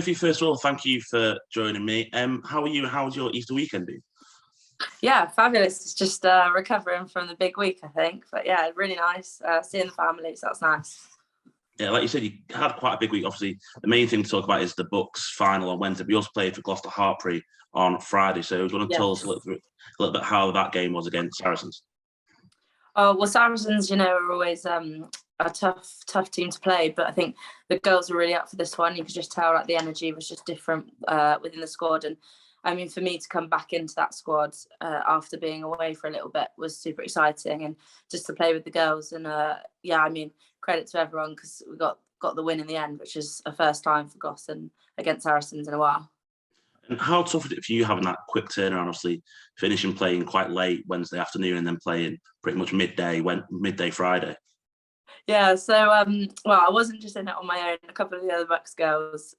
Sophie, first of all, thank you for joining me. How are you? How's your Easter weekend been? Yeah, fabulous. It's just recovering from the big week, I think. But yeah, really nice seeing the family, so that's nice. Yeah, like you said, you had quite a big week. Obviously, the main thing to talk about is the Bucs final on Wednesday. We also played for Gloucester Hartpury on Friday. So, do you want to tell us a little bit how that game was against Saracens? Oh, well, Saracens, are always a tough team to play. But I think the girls were really up for this one. You could just tell like the energy was just different within the squad. And I mean, for me to come back into that squad after being away for a little bit was super exciting, and just to play with the girls. And credit to everyone because we got the win in the end, which is a first time for Goss and against Saracens in a while. And how tough is it for you having that quick turnaround, obviously finishing playing quite late Wednesday afternoon and then playing pretty much midday Friday? Yeah, so I wasn't just in it on my own. A couple of the other Bucs girls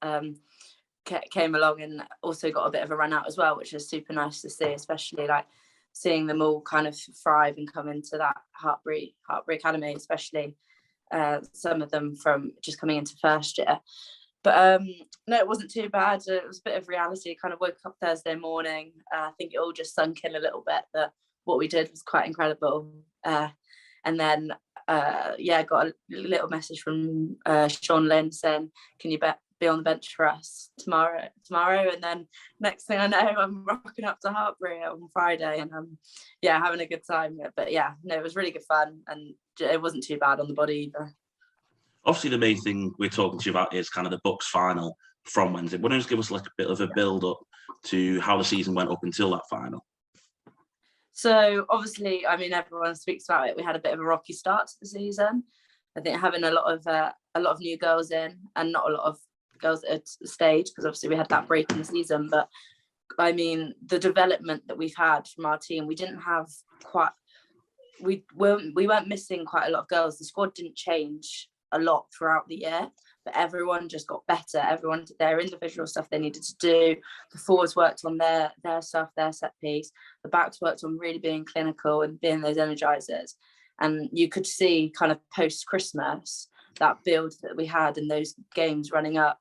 came along and also got a bit of a run out as well, which is super nice to see, especially like seeing them all kind of thrive and come into that Hartpury Academy, especially some of them from just coming into first year. But no, it wasn't too bad. It was a bit of reality. Kind of woke up Thursday morning. I think it all just sunk in a little bit that what we did was quite incredible. And then, got a little message from Sean Lynn saying, "Can you be on the bench for us tomorrow?" And then next thing I know, I'm rocking up to Hartpury on Friday, and having a good time. But yeah, no, it was really good fun, and it wasn't too bad on the body either. Obviously, the main thing we're talking to you about is kind of the Bucs final from Wednesday. Why don't you just give us like a bit of a build up to how the season went up until that final? So obviously, I mean, everyone speaks about it. We had a bit of a rocky start to the season. I think having a lot of new girls in and not a lot of girls at the stage, because obviously we had that break in the season. But I mean, the development that we've had from our team, we weren't missing quite a lot of girls. The squad didn't change a lot throughout the year, but everyone just got better. Everyone did their individual stuff they needed to do. The forwards worked on their stuff, their set piece. The backs worked on really being clinical and being those energizers. And you could see kind of post-Christmas that build that we had in those games running up.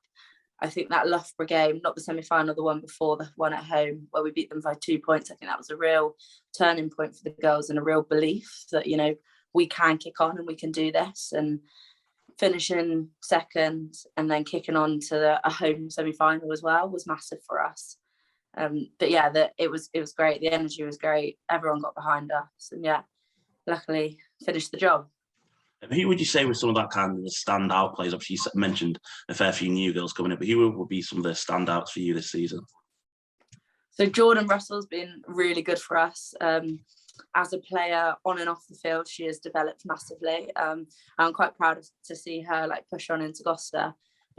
I think that Loughborough game, not the semi-final, the one before, the one at home where we beat them by 2 points, I think that was a real turning point for the girls and a real belief that, we can kick on and we can do this. And finishing second and then kicking on to a home semi-final as well was massive for us. But yeah, it was great. The energy was great. Everyone got behind us, and luckily finished the job. Who would you say was some of that kind of the standout players? Obviously, you mentioned a fair few new girls coming in, but who would be some of the standouts for you this season? So Jordan Russell's been really good for us. As a player on and off the field, she has developed massively. I'm quite proud to see her push on into Gloucester.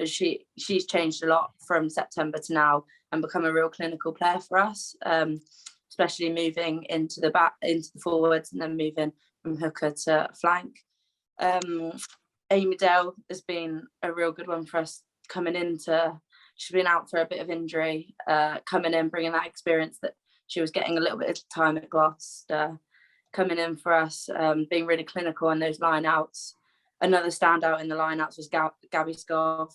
She's changed a lot from September to now and become a real clinical player for us, especially moving into the forwards and then moving from hooker to flank. Amy Dell has been a real good one for us she's been out for a bit of injury, coming in, bringing that experience that she was getting a little bit of time at Gloucester, coming in for us, being really clinical on those line-outs. Another standout in the line-outs was Gabby Scarf.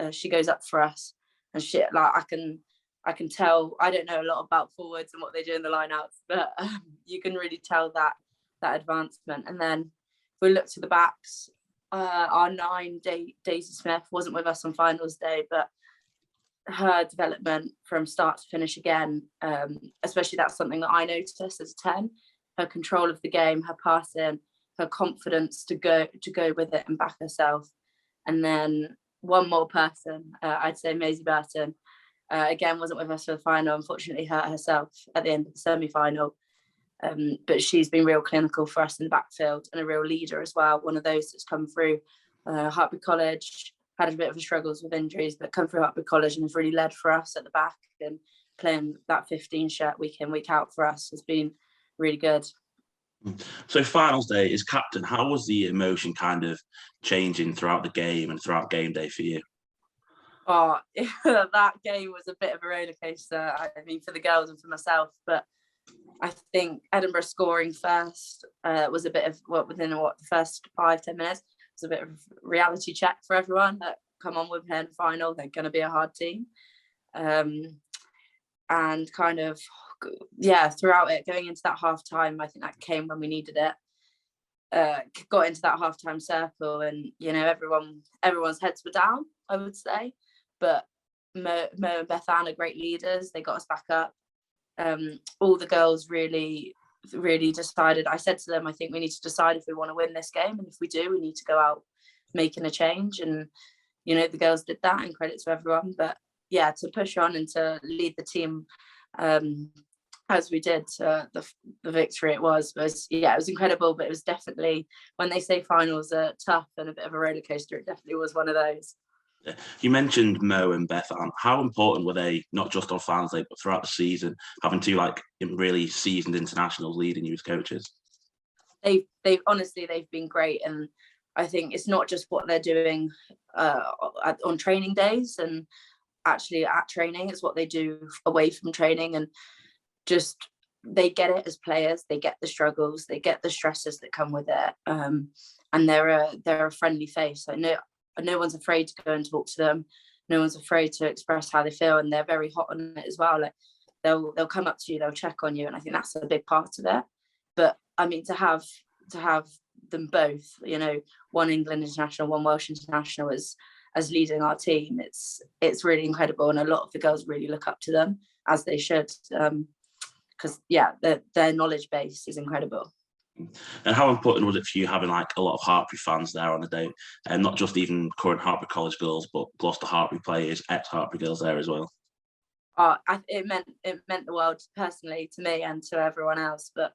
She goes up for us, and I can tell. I don't know a lot about forwards and what they do in the line-outs, but you can really tell that advancement. And then if we look to the backs, our 9, Daisy Smith, wasn't with us on finals day, but her development from start to finish again, especially that's something that I noticed as a 10, her control of the game, her passing, her confidence to go with it and back herself. And then one more person, I'd say Maisie Burton, again wasn't with us for the final, unfortunately hurt herself at the end of the semi-final, but she's been real clinical for us in the backfield and a real leader as well, one of those that's come through Hartpury College, had a bit of struggles with injuries, but come through Hartpury College and has really led for us at the back, and playing that 15 shirt week in, week out for us has been really good. So finals day is captain. How was the emotion kind of changing throughout the game and throughout game day for you? Oh, that game was a bit of a roller coaster. I mean, for the girls and for myself, but I think Edinburgh scoring first was a bit of within the first 5-10 minutes. It was a bit of a reality check for everyone. come on, we're playing the final, they're going to be a hard team. And kind of, throughout it, going into that half time, I think that came when we needed it. Got into that halftime circle, and everyone's heads were down, I would say, but Mo and Beth Ann are great leaders. They got us back up. All the girls really decided. I said to them, I think we need to decide if we want to win this game, and if we do, we need to go out making a change. And the girls did that, and credit to everyone. But yeah, to push on and to lead the team as we did, the victory it was incredible. But it was definitely, when they say finals are tough and a bit of a roller coaster, it definitely was one of those. You mentioned Mo and Beth Ann. How important were they, not just on Finals Day, but throughout the season, having two really seasoned internationals leading you as coaches? They've honestly, they've been great, and I think it's not just what they're doing on training days and actually at training, it's what they do away from training, and just they get it as players. They get the struggles, they get the stresses that come with it, and they're a friendly face. I know no one's afraid to go and talk to them. No one's afraid to express how they feel, and they're very hot on it as well. Like they'll come up to you, they'll check on you, and I think that's a big part of it. But I mean, to have them both, one England international, one Welsh international as leading our team, it's really incredible, and a lot of the girls really look up to them, as they should, because their knowledge base is incredible. And how important was it for you having a lot of Hartpury fans there on the day, and not just even current Hartpury College girls, but Gloucester Hartpury players, ex-Hartpury girls there as well? It meant the world personally to me and to everyone else. But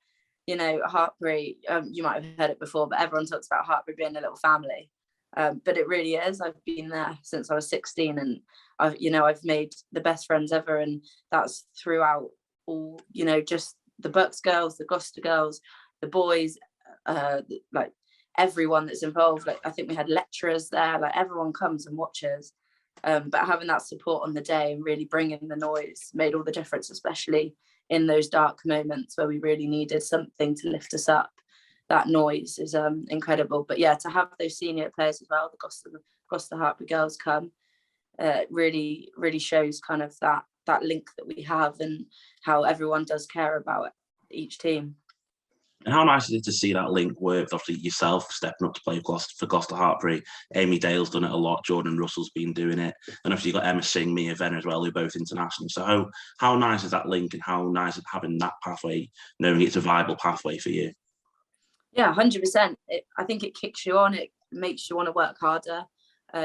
Hartpury, you might have heard it before, but everyone talks about Hartpury being a little family. But it really is. I've been there since I was 16, and I've made the best friends ever, and that's throughout all, just the Bucs girls, the Gloucester girls, the boys, everyone that's involved. I think we had lecturers there, everyone comes and watches. But having that support on the day and really bringing the noise made all the difference, especially in those dark moments where we really needed something to lift us up. That noise is incredible. But yeah, to have those senior players as well, the Gloucester Hartpury girls come, really shows kind of that link that we have, and how everyone does care about each team. And how nice is it to see that link work? Obviously, yourself stepping up to play for Gloucester Hartpury. Amy Dale's done it a lot. Jordan Russell's been doing it. And obviously, you've got Emma Singh, Mia Venner as well, who are both international. So how nice is that link, and how nice is having that pathway, knowing it's a viable pathway for you? Yeah, 100%. I think it kicks you on. It makes you want to work harder.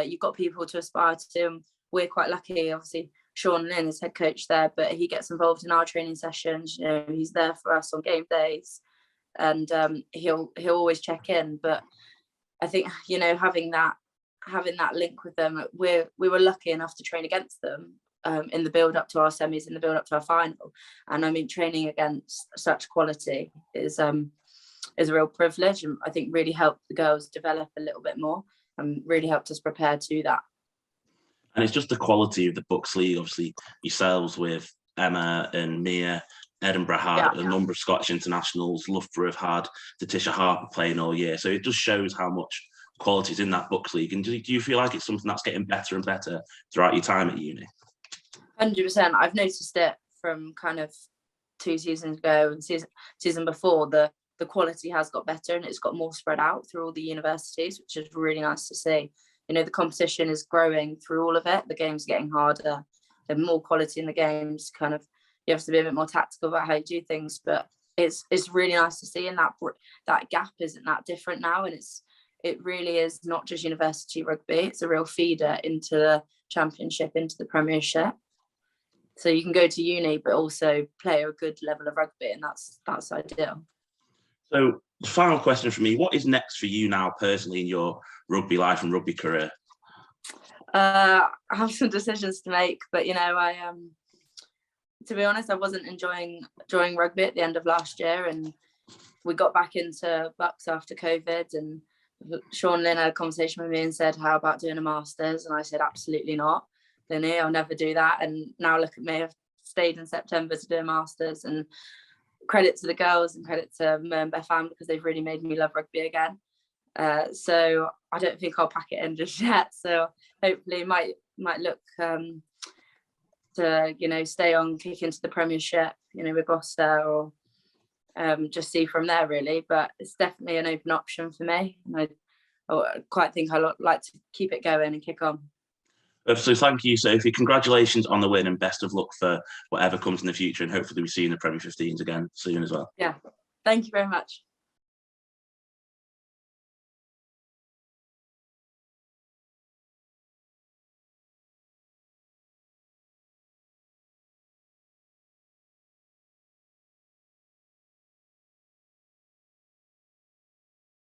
You've got people to aspire to. We're quite lucky, obviously. Sean Lynn is head coach there, but he gets involved in our training sessions. He's there for us on game days, and he'll always check in. But I think having that link with them, we were lucky enough to train against them in the build up to our semis, in the build up to our final. And I mean, training against such quality is a real privilege, and I think really helped the girls develop a little bit more, and really helped us prepare to that. And it's just the quality of the Bucs League. Obviously, yourselves with Emma and Mia, Edinburgh had a number of Scottish internationals. Loughborough have had Letitia Harper playing all year. So it just shows how much quality is in that Bucs League. And do you feel like it's something that's getting better and better throughout your time at uni? 100%. I've noticed it from kind of 2 seasons ago and season before. The quality has got better, and it's got more spread out through all the universities, which is really nice to see. The competition is growing through all of it. The game's getting harder. There's more quality in the games. Kind of, you have to be a bit more tactical about how you do things. But it's really nice to see, and that gap isn't that different now. And it really is not just university rugby. It's a real feeder into the championship, into the Premiership. So you can go to uni, but also play a good level of rugby, and that's ideal. So, final question for me: what is next for you now, personally, in your rugby life and rugby career? I have some decisions to make, but to be honest, I wasn't enjoying rugby at the end of last year, and we got back into Bucs after COVID, and Sean Lynn had a conversation with me and said, "How about doing a masters?" And I said, "Absolutely not, Linny, I'll never do that." And now look at me, I've stayed in September to do a masters, and credit to the girls and credit to Mo and Beth Ann, because they've really made me love rugby again. So I don't think I'll pack it in just yet. So hopefully might look to, you know, stay on, kick into the Premiership, you know, with Gloucester, or just see from there really. But it's definitely an open option for me, and I quite think I like to keep it going and kick on. So thank you, Sophie. Congratulations on the win, and best of luck for whatever comes in the future, and hopefully we see you in the Premier 15s again soon as well. Yeah, thank you very much.